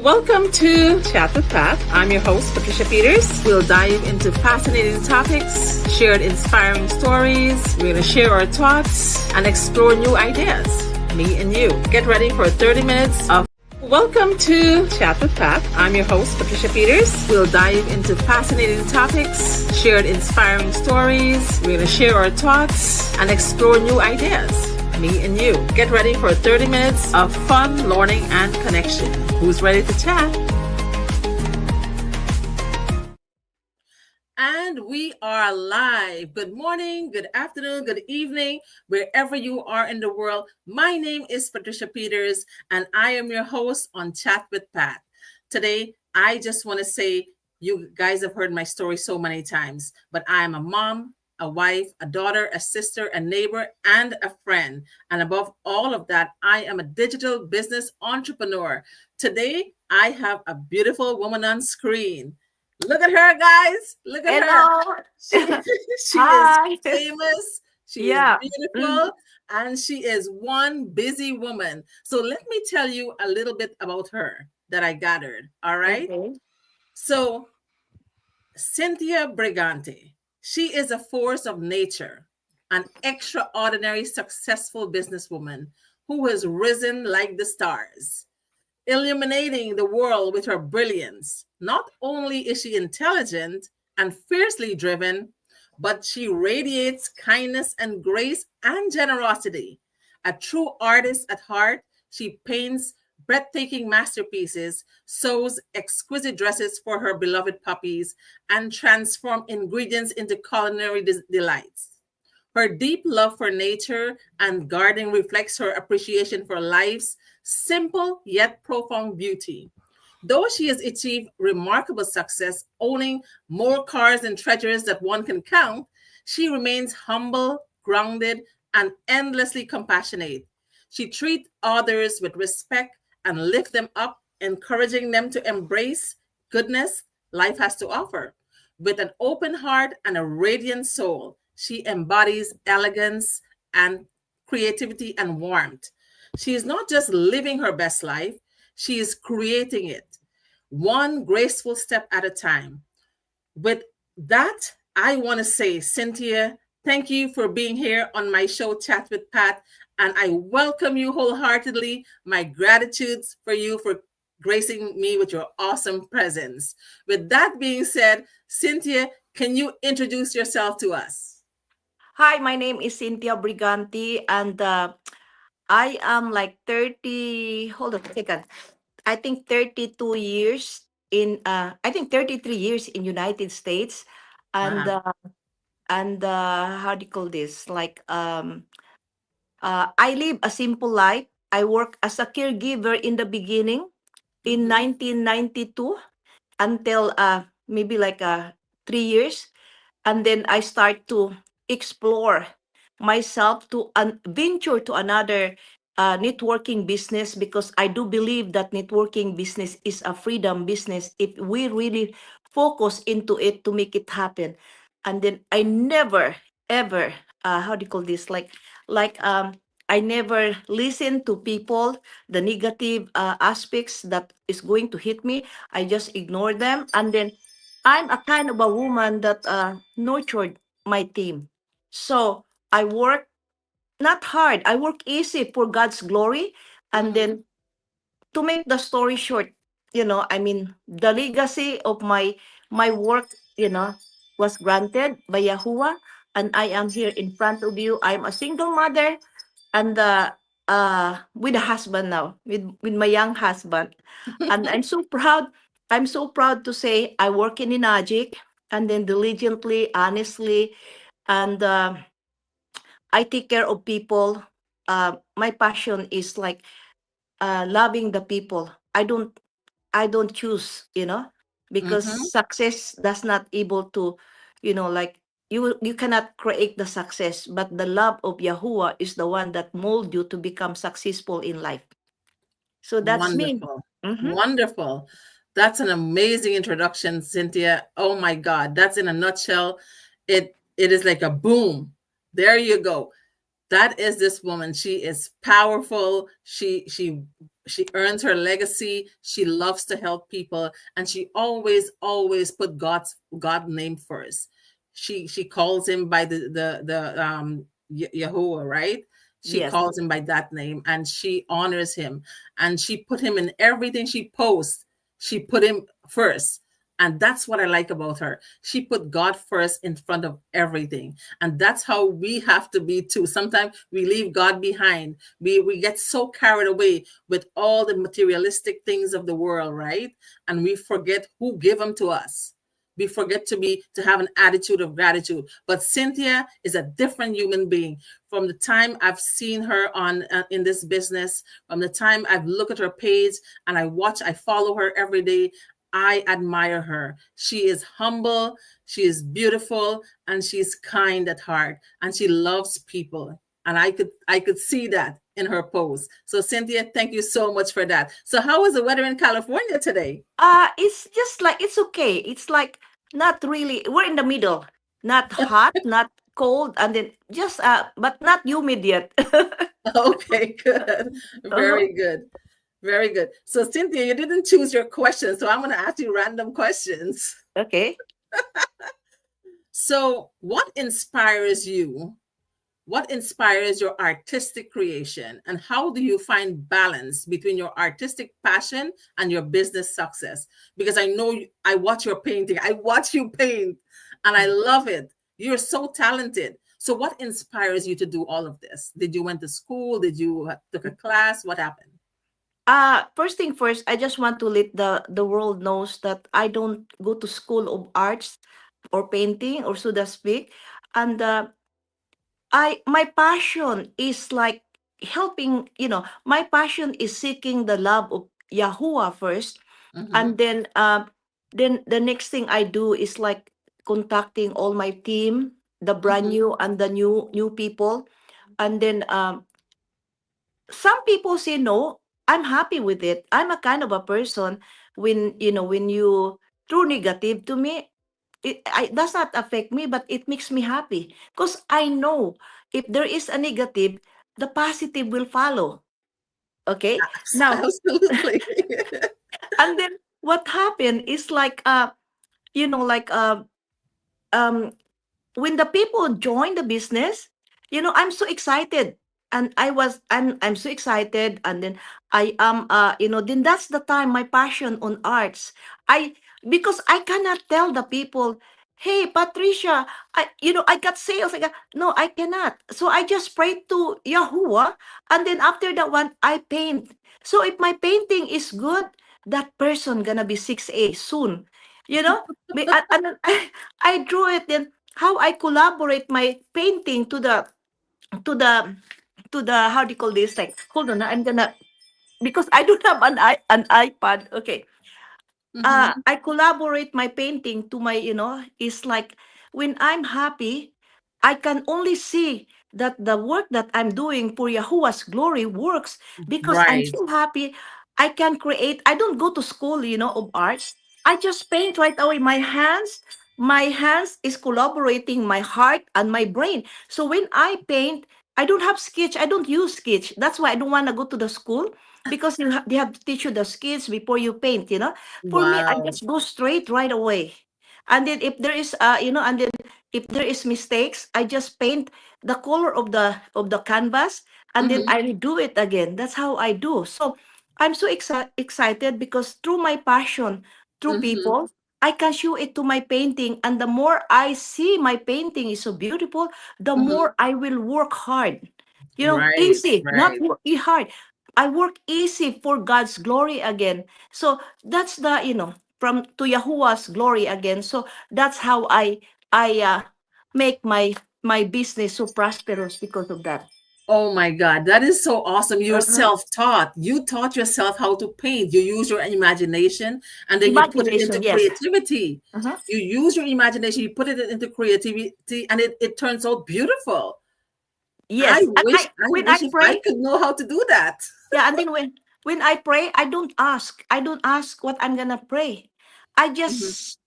Welcome to Chat with Pat. I'm your host, Patricia Peters. We'll dive into fascinating topics, share inspiring stories. We're going to share our thoughts and explore new ideas. Me and you. Get ready for 30 minutes of Welcome to Chat with Pat. I'm your host, Patricia Peters. We'll dive into fascinating topics, share inspiring stories. We're going to share our thoughts and explore new ideas. Me and you. Get ready for 30 minutes of fun, learning, and connection. Who's ready to chat? And we are live. Good morning, good afternoon, good evening, wherever you are in the world. My name is Patricia Peters, and I am your host on Chat with Pat. Today, I just want to say, you guys have heard my story so many times, but I am a mom, a wife, a daughter, a sister, a neighbor, and a friend. And above all of that, I am a digital business entrepreneur. Today, I have a beautiful woman on screen. Look at her, guys. Look at Hello. her. She is Hi. famous. She is Yeah. beautiful. And she is one busy woman. So let me tell you a little bit about her that I gathered. All right. Okay. So Cynthia Brigante. She is a force of nature, an extraordinary successful businesswoman who has risen like the stars, illuminating the world with her brilliance. Not only is she intelligent and fiercely driven, but she radiates kindness and grace and generosity. A true artist at heart, she paints breathtaking masterpieces, sews exquisite dresses for her beloved puppies, and transforms ingredients into culinary delights. Her deep love for nature and gardening reflects her appreciation for life's simple yet profound beauty. Though she has achieved remarkable success, owning more cars and treasures that one can count, she remains humble, grounded, and endlessly compassionate. She treats others with respect and lifts them up, encouraging them to embrace goodness life has to offer. With an open heart and a radiant soul, she embodies elegance and creativity and warmth. She is not just living her best life, she is creating it, one graceful step at a time. With that, I want to say, Cynthia, thank you for being here on my show, Chat with Pat. And I welcome you wholeheartedly. My gratitudes for you for gracing me with your awesome presence. With that being said, Cynthia, can you introduce yourself to us? Hi, my name is Cynthia Briganti, and I am like 30. Hold on a second. I think 32 years in. I think 33 years in United States, and Uh-huh. how do you call this? I live a simple life. I work as a caregiver in the beginning in Mm-hmm. 1992 until maybe 3 years, and then I start to explore myself to venture to another networking business, because I do believe that networking business is a freedom business if we really focus into it to make it happen. And then I never ever how do you call this, like I never listen to people, the negative aspects that is going to hit me. I just ignore them, and then I'm a kind of a woman that nurtured my team. So I work not hard. I work easy for God's glory. And Mm-hmm. then, to make the story short, I mean, the legacy of my work, was granted by Yahuwah, and I am here in front of you. I'm a single mother, and with a husband now, with my young husband. And I'm so proud. I'm so proud to say I work in Inagic, and then diligently, honestly, and I take care of people. My passion is like loving the people. I don't choose, because Mm-hmm. success does not able to, like, you cannot create the success, but the love of Yahuwah is the one that mold you to become successful in life. So that's me. Wonderful. Mm-hmm. Wonderful. That's an amazing introduction, Cynthia. Oh my God. That's in a nutshell. It is like a boom. There you go. That is this woman. She is powerful. She earns her legacy. She loves to help people, and she always put God name first. She calls him by the Yahuwah, right? She Yes. calls him by that name, and she honors him, and she put him in everything she posts. She put him first. And that's what I like about her. She put God first in front of everything. And that's how we have to be too. Sometimes we leave God behind. We get so carried away with all the materialistic things of the world, right? And we forget who gave them to us. We forget to have an attitude of gratitude. But Cynthia is a different human being. From the time I've seen her on in this business, from the time I've looked at her page and I follow her every day. I admire her. She is humble, she is beautiful, and she's kind at heart, and she loves people. And I could see that in her post. So Cynthia, thank you so much for that. So how is the weather in California today? It's just like it's okay. It's like not really. We're in the middle. Not hot, not cold, and then just but not humid yet. Okay, good. Uh-huh. Very good. Very good. So Cynthia, you didn't choose your question, so I'm going to ask you random questions. Okay. So, what inspires your artistic creation, and how do you find balance between your artistic passion and your business success? Because I know I watch your painting, I watch you paint, and I love it. You're so talented. So what inspires you to do all of this? Did you went to school? Did you took a class? What happened? First thing first, I just want to let the world knows that I don't go to school of arts or painting or so to speak, and I my passion is like helping. My passion is seeking the love of Yahuwah first, Mm-hmm, and then the next thing I do is like contacting all my team, the brand mm-hmm, new and the new people, and then some people say no. I'm happy with it. I'm a kind of a person when you throw negative to me, it does not affect me, but it makes me happy because I know if there is a negative, the positive will follow. Okay, now absolutely. and then what happened is like like um when the people join the business, I'm so excited. And I'm so excited. And then I am, then that's the time my passion on arts. I Because I cannot tell the people, hey, Patricia, I got sales. No, I cannot. So I just pray to Yahuwah. And then after that one, I paint. So if my painting is good, that person gonna be 6A soon. You know? And then I drew it. Then how I collaborate my painting to the how do you call this? Like, hold on, I'm gonna, because I don't have an iPad. Okay, Mm-hmm. I collaborate my painting to my, it's like when I'm happy, I can only see that the work that I'm doing for Yahuwah's glory works because I'm Right. so happy. I can create. I don't go to school, of arts. I just paint right away. My hands is collaborating my heart and my brain. So when I paint, I don't have sketch. I don't use sketch. That's why I don't want to go to the school because they have to teach you the skills before you paint. For me, I Wow. just go straight right away. And then if there is and then if there is mistakes, I just paint the color of the canvas, and then Mm-hmm. I redo it again. That's how I do. So I'm so excited because through my passion, through Mm-hmm. people, I can show it to my painting. And the more I see my painting is so beautiful, the Mm-hmm. more I will work hard. Right. Easy, not Right. work hard. I work easy for God's glory again. So that's the, from to Yahuwah's glory again. So that's how I make my business so prosperous because of that. Oh my God, that is so awesome. You're Uh-huh. self-taught. You taught yourself how to paint. You use your imagination and then you put it into Imagination, yes. creativity. Uh-huh. You use your imagination, you put it into creativity, and it turns out beautiful. I Yes. And wish, I when I wish if I pray, could know how to do that. yeah, and then when I pray, I don't ask. I don't ask what I'm gonna pray. I Mhm. just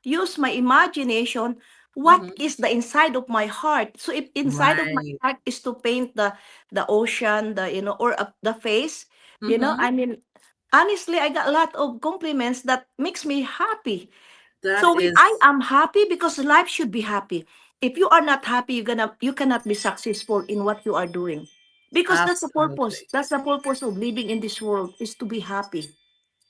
use my imagination. what Mm-hmm. is the inside of my heart. So if inside of my Right. heart is to paint the ocean, the or the face, Mm-hmm. I mean, honestly, I got a lot of compliments that makes me happy. That So when I is am happy, because life should be happy. If you are not happy, you cannot be successful in what you are doing. Because that's the purpose. absolutely. That's the purpose of living in this world, is to be happy,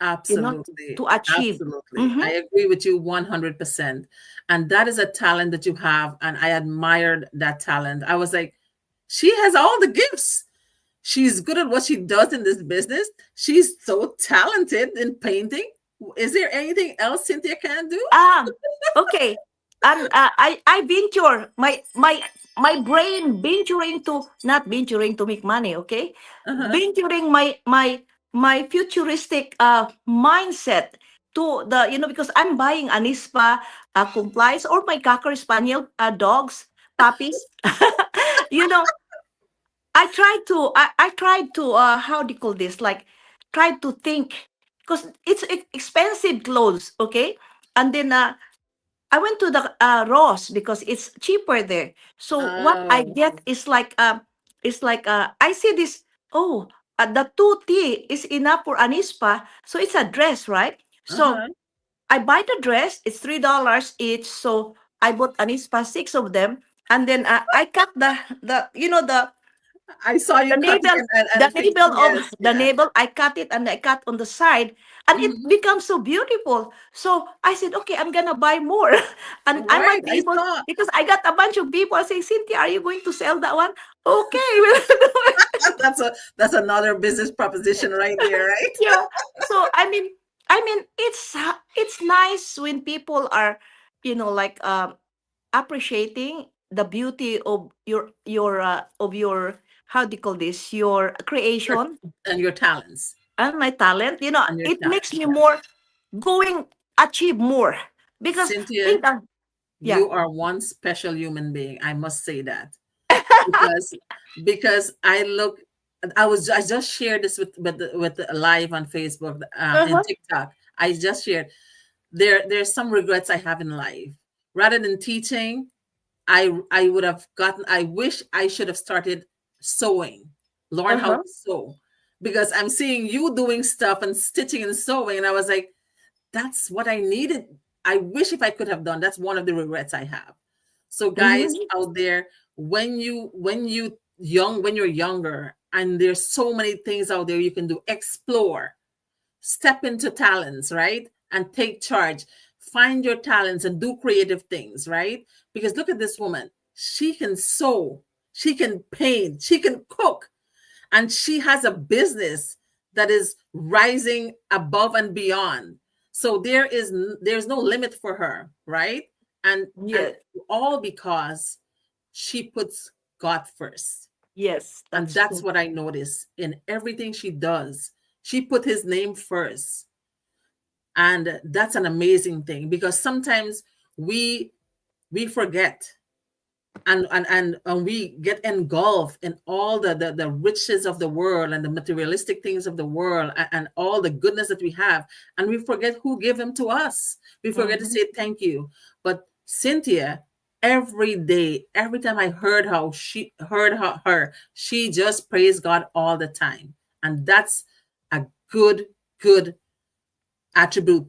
Absolutely. to achieve. Absolutely. Mm-hmm. I agree with you 100%. And that is a talent that you have. And I admired that talent. I was like, she has all the gifts. She's good at what she does in this business. She's so talented in painting. Is there anything else Cynthia can do? Ah, okay. And I venture my brain venturing to, not venturing to make money, okay? Uh-huh. Venturing my futuristic mindset to the, because I'm buying anispa complies, or my cocker spaniel dogs, puppies. you know, I tried to how do you call this? Like, try to think, because it's expensive clothes, okay? And then I went to the Ross because it's cheaper there. So what I Oh, get is like I see this. Oh, the 2T is enough for anispa, so it's a dress, right? So uh-huh. I buy the dress. It's $3 each. So I bought anispa, six of them, and then I cut the I saw the you cutting navel, and thinking, yes, the yeah. navel, I cut it, and I cut on the side, and it Mhm. becomes so beautiful. So I said, okay, I'm gonna buy more. And I was Right. I able, saw. because I got a bunch of people saying, Cynthia, are you going to sell that one? Okay, we'll do it. That's another business proposition right there, right? Yeah. So I mean, it's nice when people are, like appreciating the beauty of your, how do you call this, your Your, creation and your talents. and my talent. And your It makes talents. me more going achieve more, because Cynthia, think yeah. you are one special human being. I must say that. Because I look I just shared this with the live on Facebook and Uh-huh. TikTok. I just shared there's some regrets I have in life. Rather than teaching, I would have gotten I wish I should have started sewing, learn how Uh-huh. to sew, because I'm seeing you doing stuff and stitching and sewing, and I was like, that's what I needed. I wish if I could have done. That's one of the regrets I have. So guys Mhm. out there, when you're younger, and there's so many things out there you can do, explore, step into talents, right? And take charge. Find your talents and do creative things, right? Because look at this woman. She can sew, she can paint, she can cook, and she has a business that is rising above and beyond. So there's no limit for her, right? And Yes, all because she puts God first. yes, And that's that's true. what I notice in everything she does. She put his name first. And that's an amazing thing, because sometimes we we forget, and we get engulfed in all the riches of the world and the materialistic things of the world, and all the goodness that we have, and we forget who gave them to us. We forget to Mhm. say thank you. But Cynthia, every day, every time I heard her, she just praised God all the time. And that's a good attribute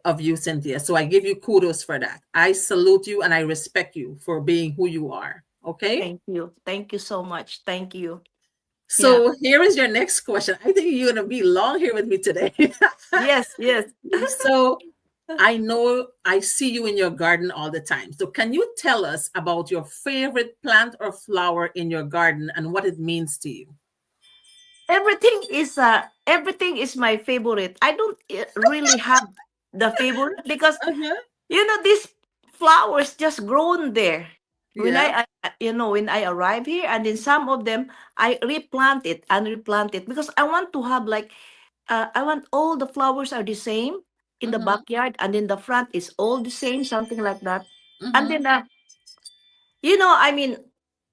of you, Cynthia. So I give you kudos for that. I salute you and I respect you for being who you are. Okay. Thank you. Thank you so much. Thank you. Yeah. So here is your next question. I think you're going to be long here with me today. Yes, yes. So I know I see you in your garden all the time. So can you tell us about your favorite plant or flower in your garden and what it means to you? Everything is my favorite. I don't really have the favorite, because Uh-huh. these flowers just grown there. When Yeah. when I arrive here, and then some of them I replant it and replant it, because I want to have like, I want all the flowers are the same in the Mm-hmm. backyard, and in the front is all the same, something like that. And Mm-hmm. then I mean,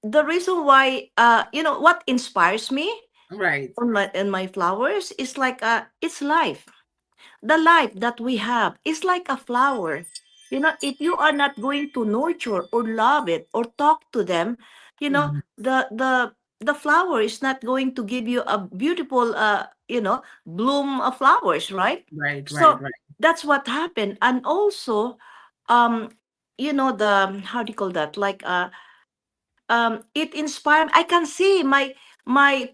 the reason why, what inspires me Right. on my flowers is like, it's life. The life that we have is like a flower. if you are not going to nurture or love it or talk to them, Mhm. the flower is not going to give you a beautiful bloom of flowers, right? Right, right, So right. that's what happened. And also, um the how do you call that, like, it inspired. I can see my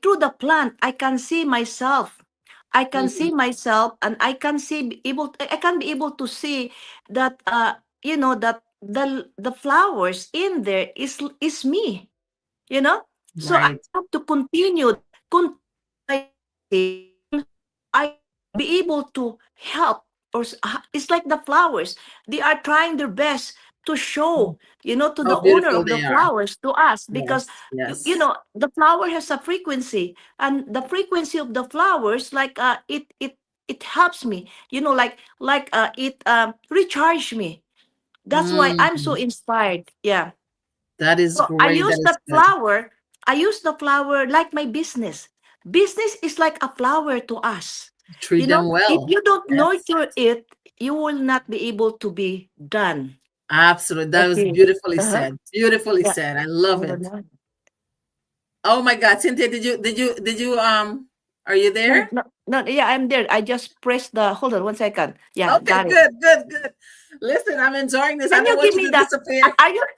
through the plant. I can see myself. I can Mhm. see myself, and I can be able to see that, that the flowers in there is me, so I Right. have to continue my legacy so I can be able to help. It's like the flowers, they are trying their best to show, to How the owner beautiful of the they are. flowers, to us, because Yes, yes. the flower has a frequency, and the frequency of the flowers, like, it helps me, it recharge me. That's why I'm so Mm, inspired. Yeah. that is So I great. use That is that good. flower. I use the flower like my business. Business is like a flower to us. Treat them If well. you don't Yes. nurture it, you will not be able to be done. Absolutely. That was Okay. beautifully Uh-huh. said. Beautifully Yeah. said. I love No, it. no, Oh my God, Cynthia, did you are you no, there? no, no, yeah, I'm there. I just pressed the. Hold on 1 second. Yeah, Okay, got it. good, good, good. Listen, I'm enjoying this. I Can don't you want give you me to the? disappear.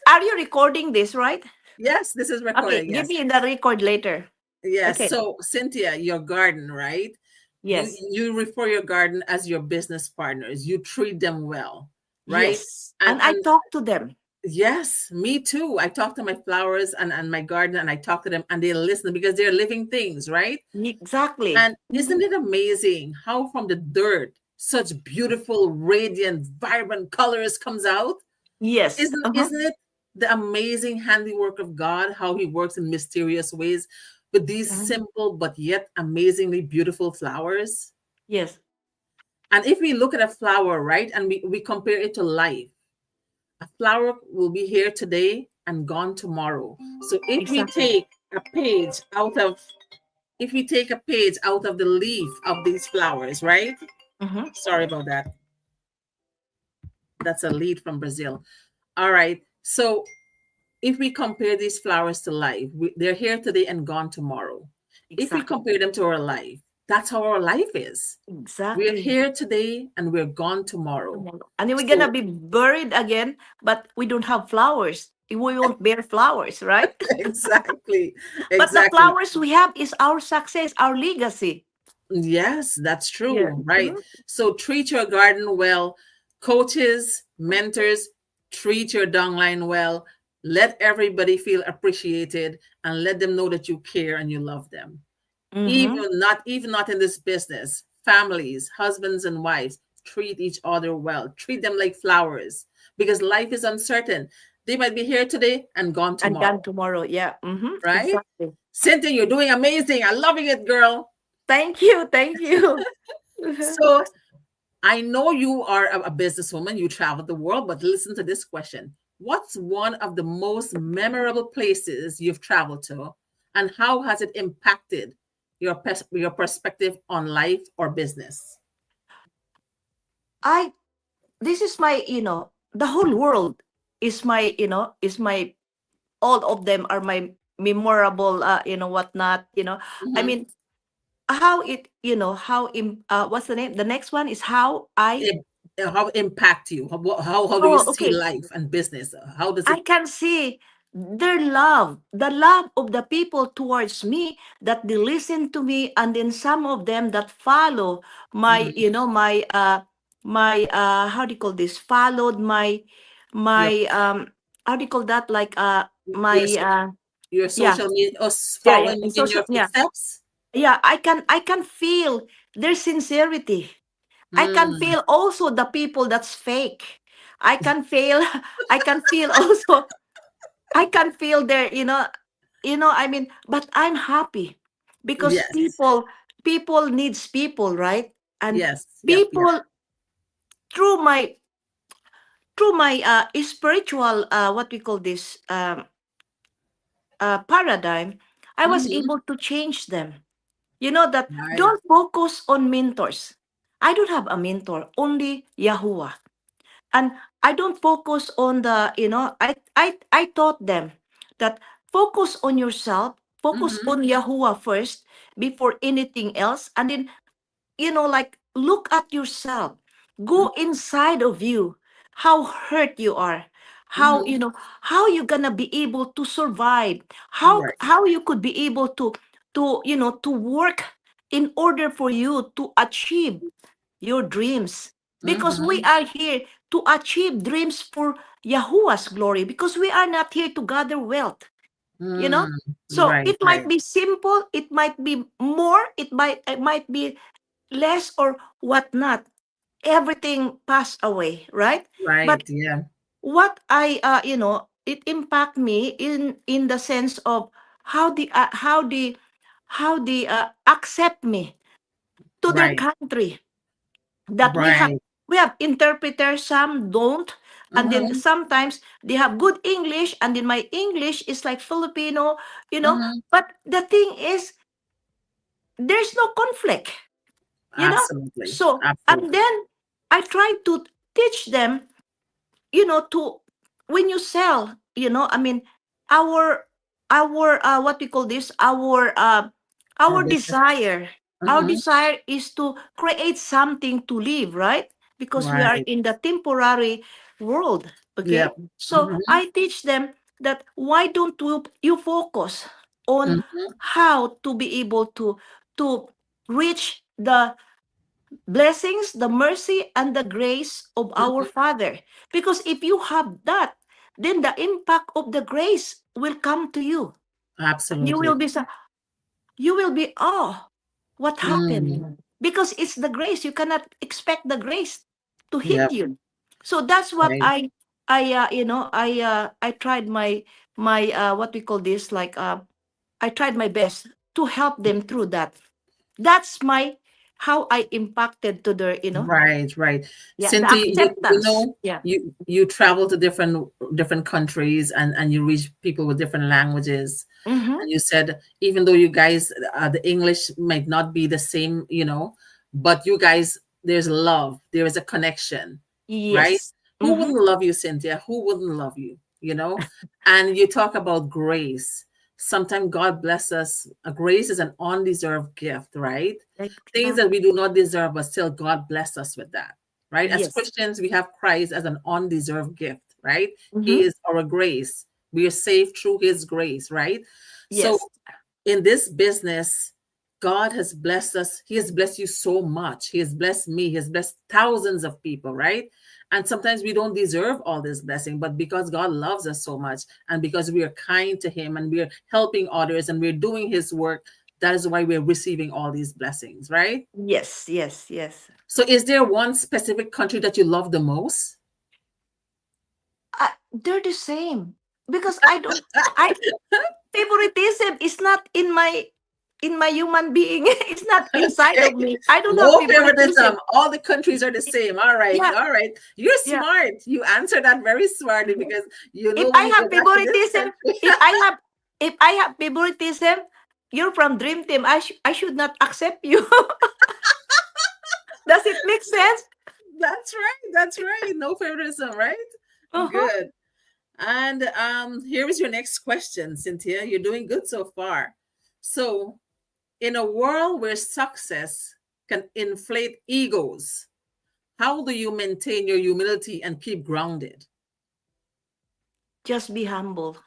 Are you recording this, right? Yes, this is Okay, recorded. give Yes. me the record later. Yes. Okay. So, Cynthia, your garden, right? You Yes. you refer your garden as your business partners. You treat them well, right? Yes. And And I talk to them. yes, me too. I talk to my flowers and my garden and I talk to them and they listen because they're living things, right? Exactly. And isn't Mhm. it amazing how from the dirt such beautiful, radiant, vibrant colors comes out? Yes. Isn't it the amazing handiwork of God, how he works in mysterious ways with these Mhm. simple but yet amazingly beautiful flowers? Yes. And if we look at a flower, right, and we compare it to life, a flower will be here today and gone tomorrow. So Exactly. if we take a page out of the leaf of these flowers, right? Mm-hmm. Sorry about that. That's a lead from Brazil. All right. So if we compare these flowers to life, they're here today and gone tomorrow. If we Exactly. compare them to our life, that's how our life is. We're Exactly. here today and we're gone tomorrow. Tomorrow. And then we're gonna So be buried again, but we don't have flowers. We won't bear flowers, right? exactly, But the exactly. flowers we have is our success, our legacy. Yes, that's Yeah. true. Right. Mhm. So treat your garden well. Coaches, mentors, treat your downline well. Let everybody feel appreciated and let them know that you care and you love them. Mm-hmm. Even not in this business, families, husbands and wives, treat each other well. Treat them like flowers because life is uncertain. They might be here today and gone And gone tomorrow, tomorrow. Yeah. Mm-hmm. right? Exactly. Cynthia, you're doing amazing. I'm loving it, girl. Thank you. Thank you. So I know you are a businesswoman, you travel the world, but listen to this question. What's one of the most memorable places you've traveled to, and how has it impacted your perspective on life or business? I this is my, the whole world is my all of them are my memorable, whatnot, I Mhm. mean, how it how what's the name, the next one is how I. It, how it impact you? How do you Oh, see okay. life and business? How does I it? can see their love, the love of the people towards me, that they listen to me, and then some of them that follow my, Mhm. how do you call this? Followed Your my how do you call that? Like, my your so- your yeah, social media yeah, yeah. following And in social, your yeah, footsteps? yeah. I can feel their sincerity. I can Hmm. feel also the people that's fake. I can feel I can feel also I can feel there, I mean, but I'm happy because Yes. people needs people, right? And Yes. Yep. Yep. people, through my spiritual, what we call this, paradigm, I was Hmm. able to change them. You know that, Right. don't focus on mentors. I don't have a mentor, only Yahuwah. And I don't focus on the, I taught them that focus on yourself, focus Mm-hmm. on Yahuwah first before anything else. And then, like, look at yourself, go inside of you, how hurt you are, how, Mm-hmm. how you gonna be able to survive, Right. how you could be able to work in order for you to achieve your dreams, because we Mm-hmm. are here to achieve dreams for Yahuwah's glory, because we are not here to gather wealth, you know Mm. so Right, it might right, be simple, it might be more, it might be less or whatnot. Everything pass away, right? But right. Yeah. what it impact me in the sense of how they accept me to their Right, country, that we have right. we have interpreters, some don't, and then Mm-hmm. sometimes they have good English, and then my English is like Filipino, Mm-hmm. but the thing is, there's no conflict, you know Absolutely. so, and Absolutely. then I try to teach them, to when you sell, I mean, our what we call this, Our our business. desire, Mm-hmm. is to create something to live, right? Because we are Right. in the temporary world. Okay, Yep. so Mm-hmm. I teach them that, why don't you focus on Mm-hmm. how to be able to reach the blessings, the mercy, and the grace of our Mm-hmm. Father. Because if you have that, then the impact of the grace will come to you. And you will Absolutely. be, oh, what Mm. happened? Because it's the grace. You cannot expect the grace to hit Yep. you. So that's what Right. I tried my what we call this, like, I tried my best to help them through that. That's my how I impacted to their, Right, right. yeah, the Cynthia, you acceptance. know, Yeah. you travel to different countries, and you reach people with different languages. Mm-hmm. And you said, even though you guys, the English might not be the same, but you guys, there's love, there is a connection, right? Yes. Who Mm-hmm. wouldn't love you, Cynthia? Who wouldn't love you? And you talk about grace. Sometimes God bless us. Grace is an undeserved gift, right? Like, Things that we do not deserve, but still God bless us with that, right? As yes. Christians, we have Christ as an undeserved gift, right? He Mm-hmm. is our grace. We are saved through His grace, right? So Yes. in this business, God has blessed us. He has blessed you so much. He has blessed me. He has blessed thousands of people, right? And sometimes we don't deserve all this blessing, but because God loves us so much, and because we are kind to Him, and we're helping others, and we're doing His work, that is why we're receiving all these blessings, right? Yes. Yes. Yes. So, is there one specific country that you love the most? They're the same, because I don't. I Favoritism is not in my human being. It's not inside Okay. of me. I don't have No favoritism. favoritism. All the countries are the same. All right. Yeah. All right. You're Yeah. smart. You answer that very smartly, because If when I you have go back to this favoritism, country. if I have if I have favoritism, you're from Dream Team. I should not accept you. Does it make sense? That's right. That's right. No favoritism, right? Uh-huh. Good. And here is your next question, Cynthia. You're doing good so far. So, in a world where success can inflate egos, how do you maintain your humility and keep grounded? Just be humble.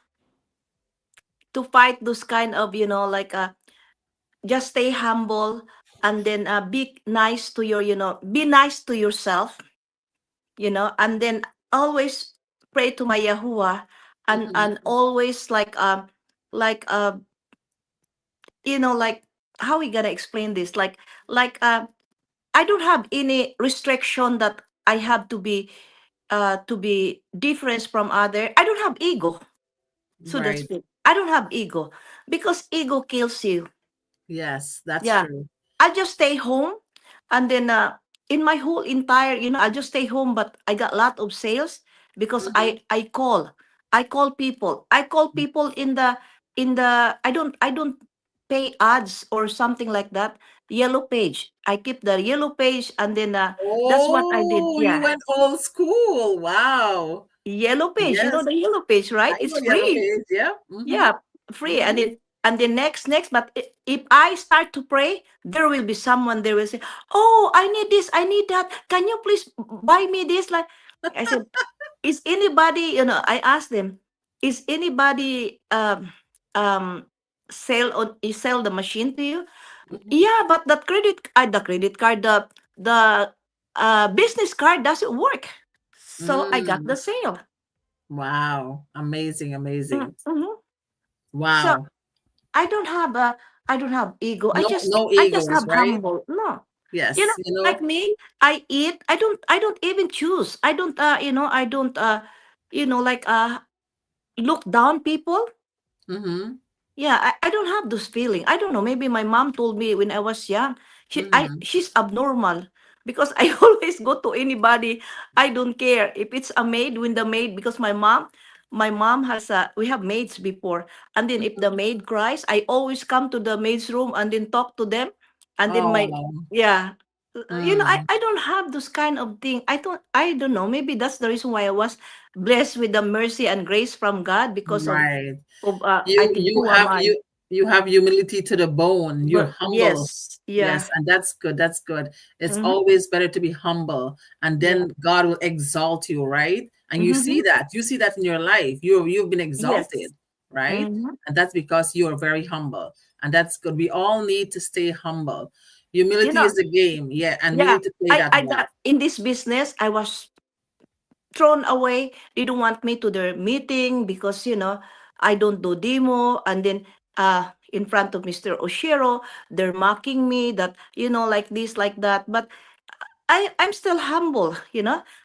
To fight those kind of, like, just stay humble, and then be nice to be nice to yourself, and then always pray to my Yahuwah, Mhm. and always, like like, how we gonna explain this, like I don't have any restriction that I have to be different from other. I don't have ego. So that's Right. it. I don't have ego, because ego kills you. Yes, that's Yeah. true. I just stay home, and then in my whole entire, I just stay home, but I got a lot of sales, because Mhm. I call people. I call people in the I don't pay ads or something like that, yellow page. I keep the yellow page, and then that's what I did. Oh, you Yeah, went old school. Wow. yellow page. You know Yes, the yellow page, right? I It's know Yellow free. Page. Yeah. Yeah, free. Mm-hmm. And then next, but if I start to pray, there will be someone there will say, "Oh, I need this, I need that. Can you please buy me this?" Like I said, is anybody, I asked them, is anybody sell the machine to you? Mm-hmm. Yeah, but the credit card, the business card doesn't work. So I got the Mm. sale. Wow. Amazing, amazing. Mhm. So Wow. I don't have ego. No, no I just egos, have right? humble. No. Yes. Like me, I eat. I don't even choose. I don't I don't like look down people. Mm-hmm. Yeah, I don't have those feeling. I don't know. Maybe my mom told me when I was young. Mm-hmm. She's abnormal because I always go to anybody. I don't care if it's a maid, when the maid, because my mom has we have maids before, and then if the maid cries, I always come to the maid's room and then talk to them, and then my Oh, yeah. mm, I don't have those kind of thing. I don't know. Maybe that's the reason why I was blessed with the mercy and grace from God because right. of I You think you who am have I? you have humility to the bone. You're But humble. yes, Yes, yeah. and that's good. That's good. It's Mm-hmm. always better to be humble, and Yeah. then God will exalt you, right? And you see Mm-hmm. that. You see that in your life. You've been Yes. exalted, right? Mm-hmm. And that's because you are very humble. And that's good. We all need to stay humble. You Humility know, is the game. Yeah, and we yeah. need to play that I well. got in this business. I was thrown away. They don't want me to their meeting because I don't do demo, and then in front of Mr. Oshiro, they're mocking me that like this, like that. But I'm still humble.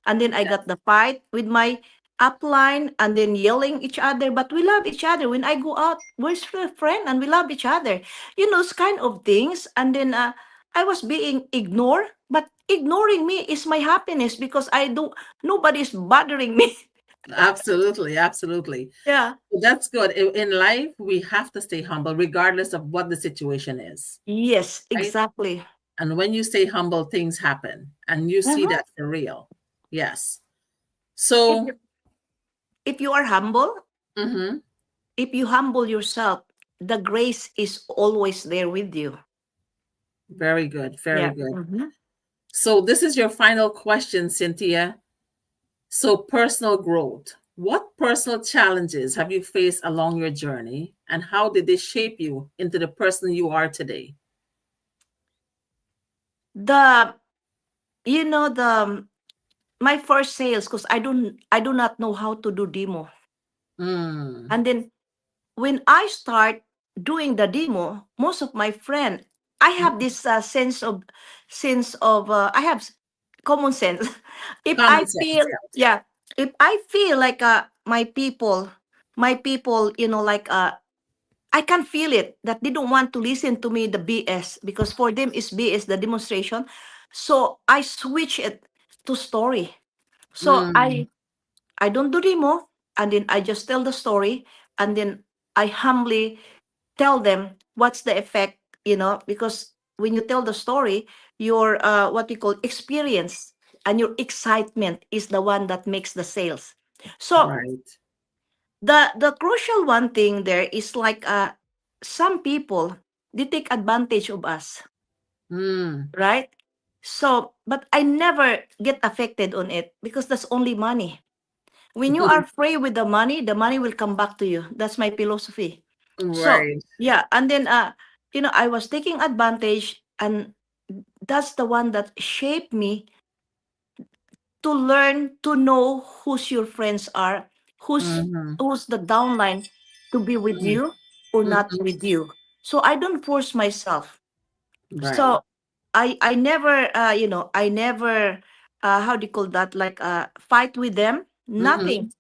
And then I got the fight with my upline, and then yelling each other. But we love each other. When I go out, we're still friend, and we love each other. Those kind of things. And then I was being ignored, but ignoring me is my happiness because I don't. Nobody's bothering me. Absolutely, absolutely. Yeah. That's good. In life, we have to stay humble regardless of what the situation is, Yes. right? Exactly. And when you stay humble, things happen. And you see Mhm. that for real. Yes. If So, you if you are humble, mhm, if you humble yourself, the grace is always there with you. very good. Very Yeah. good. Mm-hmm. So, this is your final question, Cynthia. So, personal growth. What personal challenges have you faced along your journey, and how did they shape you into the person you are today? The the my first sales, because I do not know how to do demo. Mm, And then when I start doing the demo, most of my friend, I have this sense of I have common sense. If common I sense. feel, yeah, if I feel like my people, like I can feel it that they don't want to listen to me the BS, because for them is BS the demonstration. So I switch it to story. So Yeah. I don't do demo, and then I just tell the story, and then I humbly tell them what's the effect, because when you tell the story, your what we call experience and your excitement is the one that makes the sales. So Right. the crucial one thing there is like some people, they take advantage of us, Mm. right? So but I never get affected on it because that's only money. When you are free with the money will come back to you. That's my philosophy. So Right. yeah, and then I was taking advantage, and that's the one that shaped me to learn to know who's your friends are, Mhm. who's the downline to be with Mm. you or not Mhm. with you. So I don't force myself. Right. So I never I never how do you call that, like fight with them, nothing, Mhm.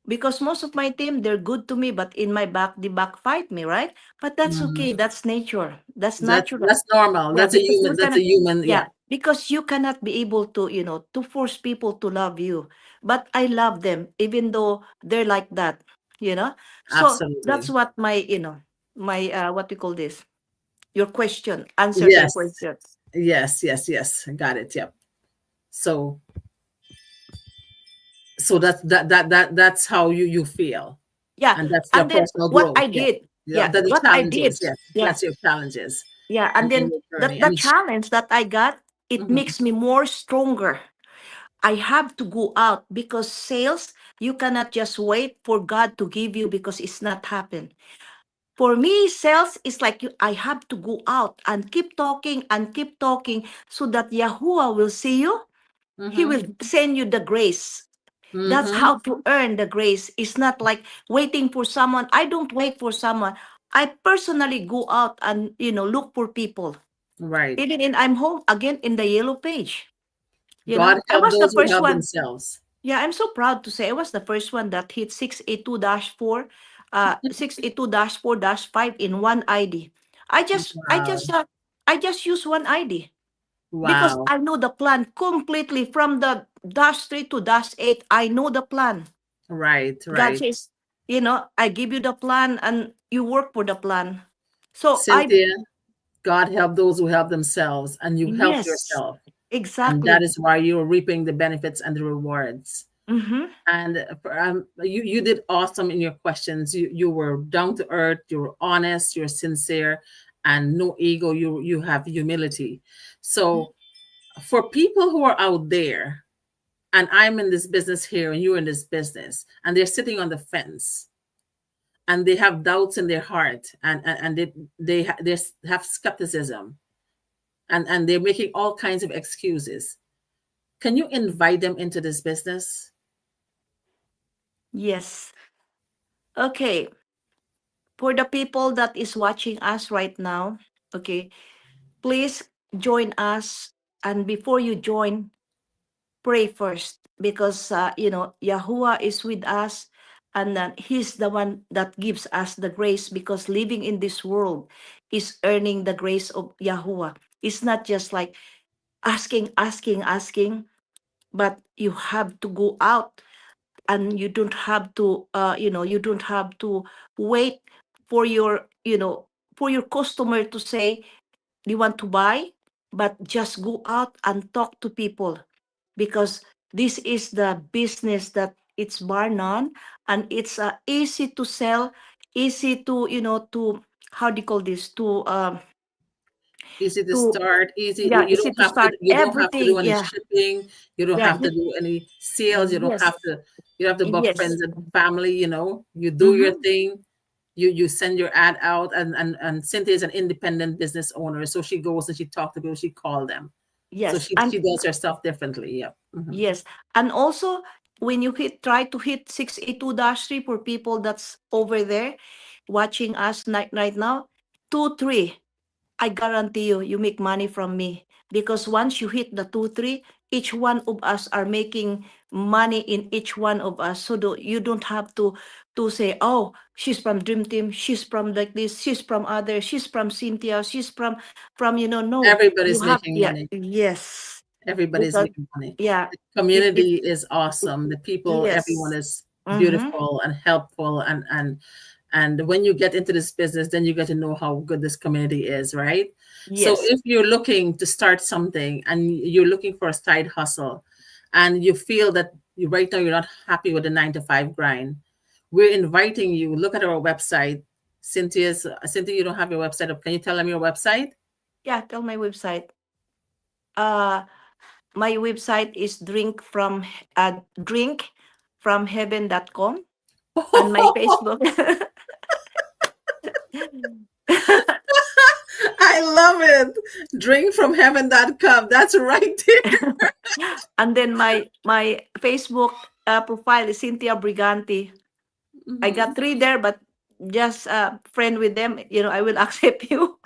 because most of my team, they're good to me, but in my back they backfight me, right? But that's Mhm. okay, that's nature, that's That's natural. normal. Yeah, That's a because human. you That's a cannot, human. yeah, Yeah. because you cannot be able to to force people to love you. But I love them even though they're like that. So that's Absolutely. what my my what we call this. your question, answer to your Yes. question. Yes. Yes. Yes. Got it. Yep. So that's how you feel, Yeah. and that's your And then personal what growth. I Yeah. did, Yeah. yeah, The what I did, challenges. Yes. yeah, That's your challenges yeah. And in then your the, journey. the challenge that I got, it Mhm, makes me more stronger. I have to go out because sales, you cannot just wait for God to give you because it's not happen. For me, sales is like you, I have to go out and keep talking so that Yahuwah will see you. He mhm, will send you the grace. That's mhm. how to earn the grace. It's not like waiting for someone. I don't wait for someone. I personally go out and look for people. Right. Even in I'm home again in the yellow page. God I help was the those who first help one. themselves. Yeah, I'm so proud to say I was the first one that hit 682-4, 682-4-5 in one ID. Wow. I just use one ID because Wow. I know the plan completely from the -3 to -8. I know the plan. Right. God Right. says, I give you the plan and you work for the plan. So Cynthia, God help those who help themselves, and you helped yes, yourself. And that exactly. is why you're reaping the benefits and the rewards. Mm-hmm. And you did awesome in your questions. You were down to earth, you were honest, you're sincere, and no ego. You have humility. So for people who are out there, and I'm in this business here, and you're in this business, and they're sitting on the fence, and they have doubts in their heart, and they have skepticism, and they're making all kinds of excuses. Can you invite them into this business? Yes. Okay. For the people that is watching us right now, okay, please join us. And before you join, pray first because Yahuwah is with us, and he's the one that gives us the grace, because living in this world is earning the grace of Yahuwah. It's not just like asking, but you have to go out, and you don't have to wait for your customer to say they want to buy, but just go out and talk to people, because this is the business that it's bar none, and it's easy to sell, easy to to how do you call this, Easy to to start, easy. yeah, You easy don't to have to start you don't have to do everything. any Yeah, shipping. You don't yeah, have to do any sales. yes, You don't have to book yes. friends and family. You do your Mm-hmm. thing. You send your ad out, and Cynthia is an independent business owner, so she goes and she talks to people, she call them. So Yes, she does her stuff differently. Yep. Mhm. yes, and also when you try to hit 682-3 for people that's over there watching us right now, 2 3. I guarantee you, you make money from me, because once you hit the 2 3, each one of us are making money in each one of us. So you don't have to say, oh, she's from Dream Team, she's from like this, she's from other, she's from Cynthia, she's from no, you Everybody's have, making yeah, money. yes, Everybody's because making money. yeah, The it community is awesome. The people, everyone yes, is mm-hmm, beautiful and helpful, and when you get into this business, then you get to know how good this community is, right? So yes, if you're looking to start something and you're looking for a side hustle, and you feel that right now you're not happy with the 9 to 5 grind, we're inviting you. Look at our website. Cynthia, you don't have your website up. Can you tell them your website? yeah. Tell my website. Uh, my website is drinkfromheaven.com, and my Facebook. I love it. Drinkfromheaven.com. That's right there. And then my Facebook profile is Cynthia Brigante. I got Mhm. three there, but just friend with them. I will accept you.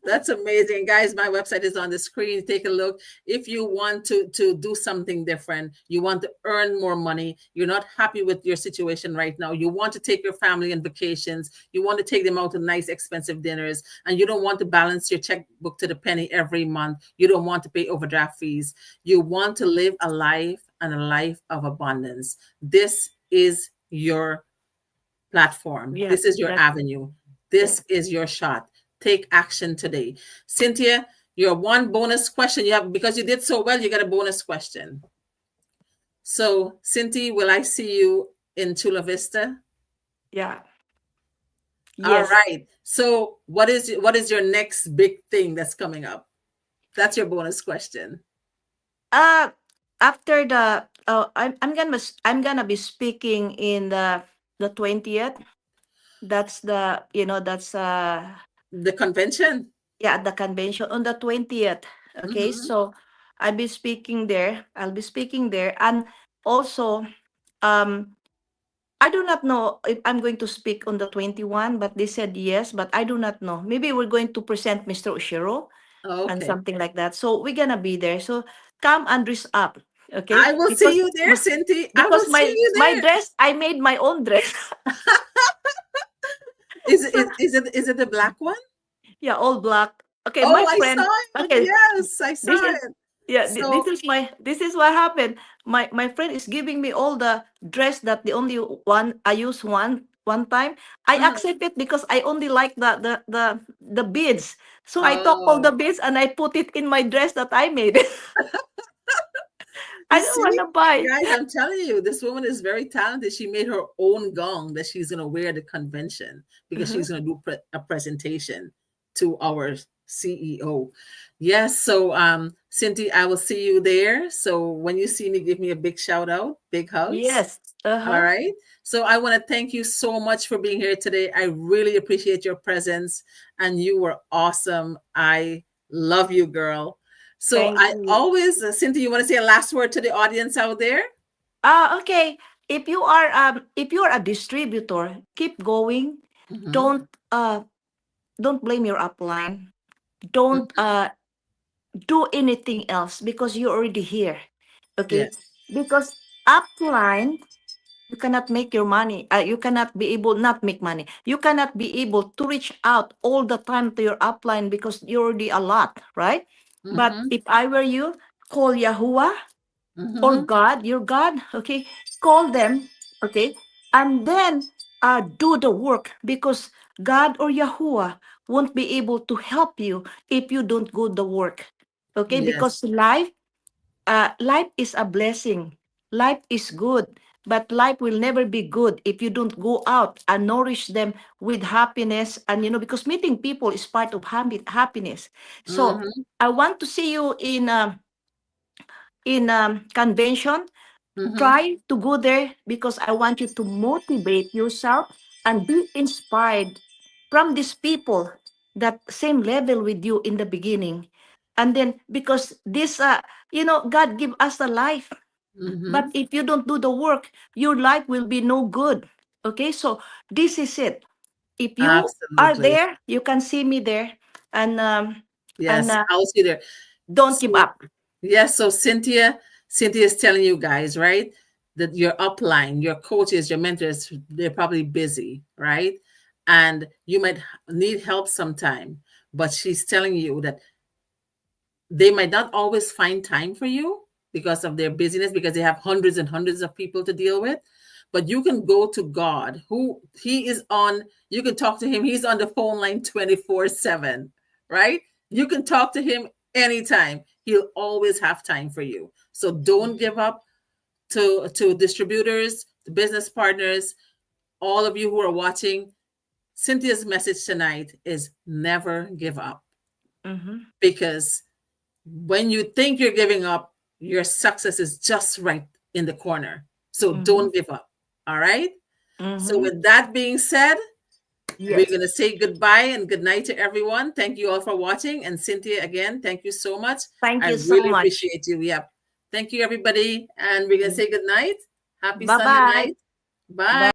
That's amazing, guys. My website is on the screen. Take a look. If you want to do something different, you want to earn more money, you're not happy with your situation right now, you want to take your family on vacations, you want to take them out to nice expensive dinners, and you don't want to balance your checkbook to the penny every month, you don't want to pay overdraft fees, you want to live a life, and a life of abundance, this is your platform, Yeah, this is your that avenue. This is your shot. Take action today. Cynthia, your one bonus question you have, because you did so well, you get a bonus question. So, Cynthia, will I see you in Chula Vista? Yeah. All Yes. right. So, what is your next big thing that's coming up? That's your bonus question. Uh After the I'm gonna be speaking in the 20th. That's the that's The convention. yeah, the convention on the 20th. Okay, Mm-hmm. so I'll be speaking there. And also, um I do not know if I'm going to speak on the 21, but they said yes, but I do not know. Maybe we're going to present Mr. Oshiro and Okay. something like that. So we're gonna be there. So come and dress up, okay? I will see you there, Cynthia. I will Because see you my there. dress, I made my own dress. Is it So is it the black one? yeah, all black. Okay, Oh, my I saw friend. it. Okay, Yes, I this saw is it. yeah. So, This is what happened. My friend is giving me all the dress that the only one I use one time. I uh, accept it because I only like the beads. So I took all the oh, beads and I put it in my dress that I made. you I don't want see, to buy. guys, I'm telling you, this woman is very talented. She made her own gown that she's going to wear at the convention because Uh-huh. she's going to do a presentation to our CEO. Yes. So, Cynthia, I will see you there. So when you see me, give me a big shout out, big hugs. Yes. All Uh-huh. right. So I want to thank you so much for being here today. I really appreciate your presence and you were awesome. I love you, girl. So Thank I you. always, Cynthia, you want to say a last word to the audience out there? Okay. If you are a distributor, keep going. Mm-hmm. Don't don't blame your upline. Don't do anything else because you're already here. Okay? Yes. Because upline, you cannot make your money. You cannot be able not make money. You cannot be able to reach out all the time to your upline because you're already a lot, right? But Mm-hmm. if I were you, call Yahuwah or Mm-hmm. God, your God, okay? Call them, okay? And then do the work because God or Yahuwah won't be able to help you if you don't go the work, okay? Because Yes. life is a blessing. Life is good, but life will never be good if you don't go out and nourish them with happiness. And because meeting people is part of happiness. So Mm-hmm. I want to see you in convention. Mm-hmm. Try to go there because I want you to motivate yourself and be inspired from these people that same level with you in the beginning. And then because this God give us a life, but Mm-hmm. if you don't do the work, your life will be no good. Okay, so this is it. If you are Absolutely. there, you can see me there. And um and Yes. I'll see you there. don't give So up. yes, so Cynthia is telling you guys, right? That your upline, your coaches, your mentors, they're probably busy, right? And you might need help sometime, but she's telling you that they might not always find time for you because of their busyness, because they have hundreds and hundreds of people to deal with. But you can go to God, who He is on, you can talk to Him. He's on the phone line 24/7, right? You can talk to Him anytime. He'll always have time for you. So don't give up to distributors, to business partners, all of you who are watching. Cynthia's message tonight is never give up, Mm-hmm. because when you think you're giving up, your success is just right in the corner. So Mm-hmm. don't give up. All right. So, Mm-hmm. with that being said, we're Yes. going to say goodbye and good night to everyone. Thank you all for watching. And Cynthia, again, thank you so much. Thank I you so really much. appreciate you. Yep. Thank you, everybody. And we're going to say good night. Happy Bye Sunday bye. night. Bye. Bye.